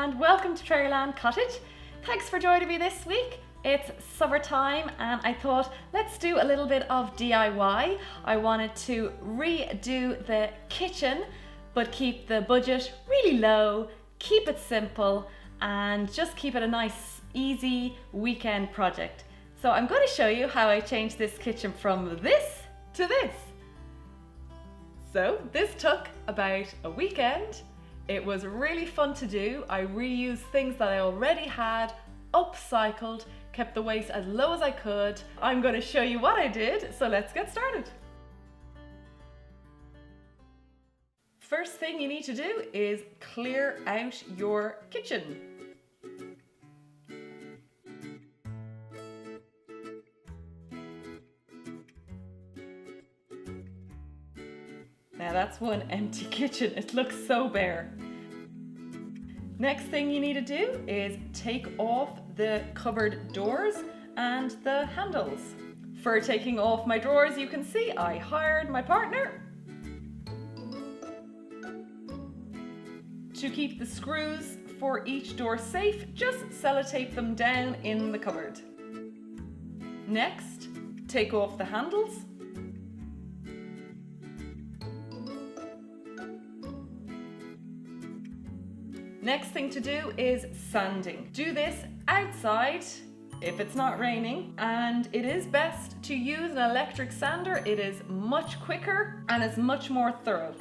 and welcome to Fairyland Cottage. Thanks for joining me this week. It's summertime and I thought let's do a little bit of DIY. I wanted to redo the kitchen but keep the budget really low, keep it simple and just keep it a nice easy weekend project. So I'm going to show you how I changed this kitchen from this to this. So this took about a weekend. It was really fun to do. I reused things that I already had, upcycled, kept the waste as low as I could. I'm going to show you what I did, so let's get started. First thing you need to do is clear out your kitchen. Now that's one empty kitchen, it looks so bare. Next thing you need to do is take off the cupboard doors and the handles. For taking off my drawers, you can see I hired my partner. To keep the screws for each door safe, just sellotape them down in the cupboard. Next, take off the handles. Next thing to do is sanding. Do this outside if it's not raining, and it is best to use an electric sander. It is much quicker and is much more thorough.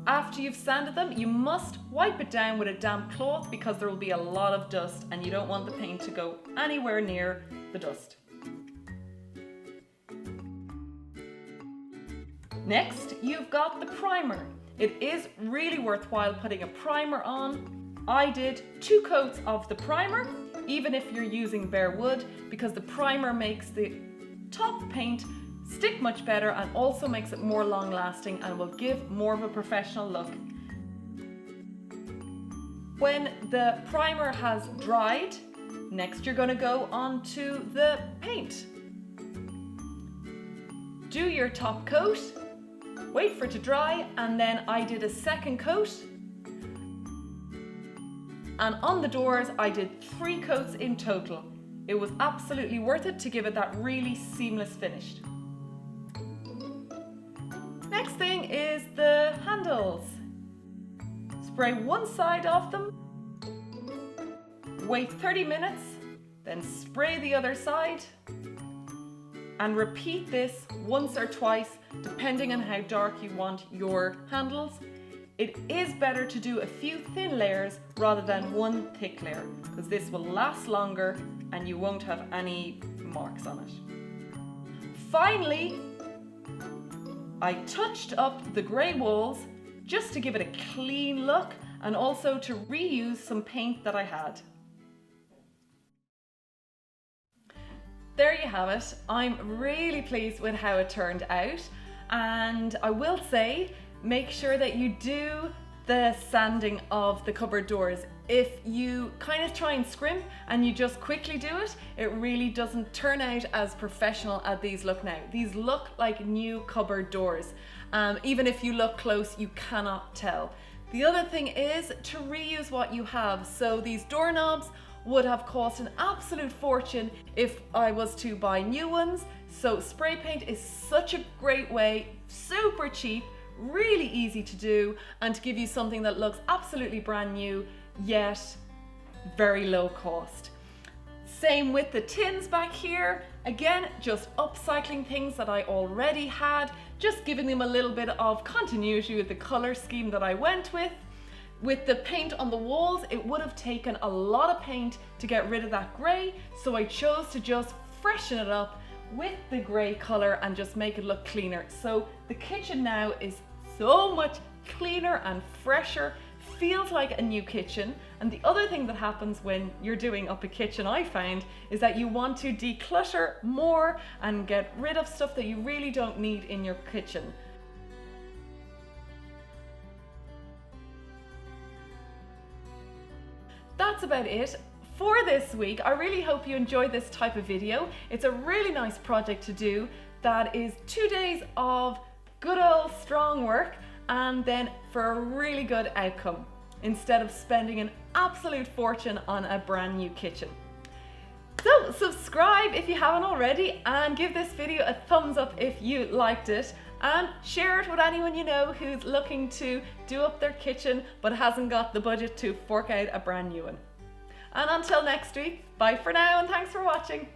After you've sanded them, you must wipe it down with a damp cloth because there will be a lot of dust and you don't want the paint to go anywhere near the dust. Next, you've got the primer. It is really worthwhile putting a primer on. I did 2 coats of the primer, even if you're using bare wood, because the primer makes the top paint stick much better and also makes it more long lasting and will give more of a professional look. When the primer has dried, next you're going to go on to the paint. Do your top coat, wait for it to dry, and then I did a second coat. And on the doors, I did 3 coats in total. It was absolutely worth it to give it that really seamless finish. Next thing is the handles. Spray one side of them, wait 30 minutes, then spray the other side, and repeat this once or twice, depending on how dark you want your handles. It is better to do a few thin layers rather than one thick layer, because this will last longer and you won't have any marks on it. Finally, I touched up the grey walls just to give it a clean look and also to reuse some paint that I had. There you have it. I'm really pleased with how it turned out, and I will say, make sure that you do the sanding of the cupboard doors. If you kind of try and scrimp and you just quickly do it, it really doesn't turn out as professional as these look now. These look like new cupboard doors. Even if you look close, you cannot tell. The other thing is to reuse what you have. So these doorknobs would have cost an absolute fortune if I was to buy new ones. So spray paint is such a great way, super cheap, really easy to do, and to give you something that looks absolutely brand new yet very low cost. Same with the tins back here. Again, just upcycling things that I already had, just giving them a little bit of continuity with the color scheme that I went with. With the paint on the walls, it would have taken a lot of paint to get rid of that grey, so I chose to just freshen it up with the grey color and just make it look cleaner. So the kitchen now is so much cleaner and fresher, feels like a new kitchen. And the other thing that happens when you're doing up a kitchen, I found, is that you want to declutter more and get rid of stuff that you really don't need in your kitchen. That's about it for this week. I really hope you enjoyed this type of video. It's a really nice project to do that is 2 days of good old strong work and then for a really good outcome. instead of spending an absolute fortune on a brand new kitchen. So subscribe if you haven't already, and give this video a thumbs up if you liked it, and share it with anyone you know who's looking to do up their kitchen but hasn't got the budget to fork out a brand new one. And until next week, bye for now and thanks for watching.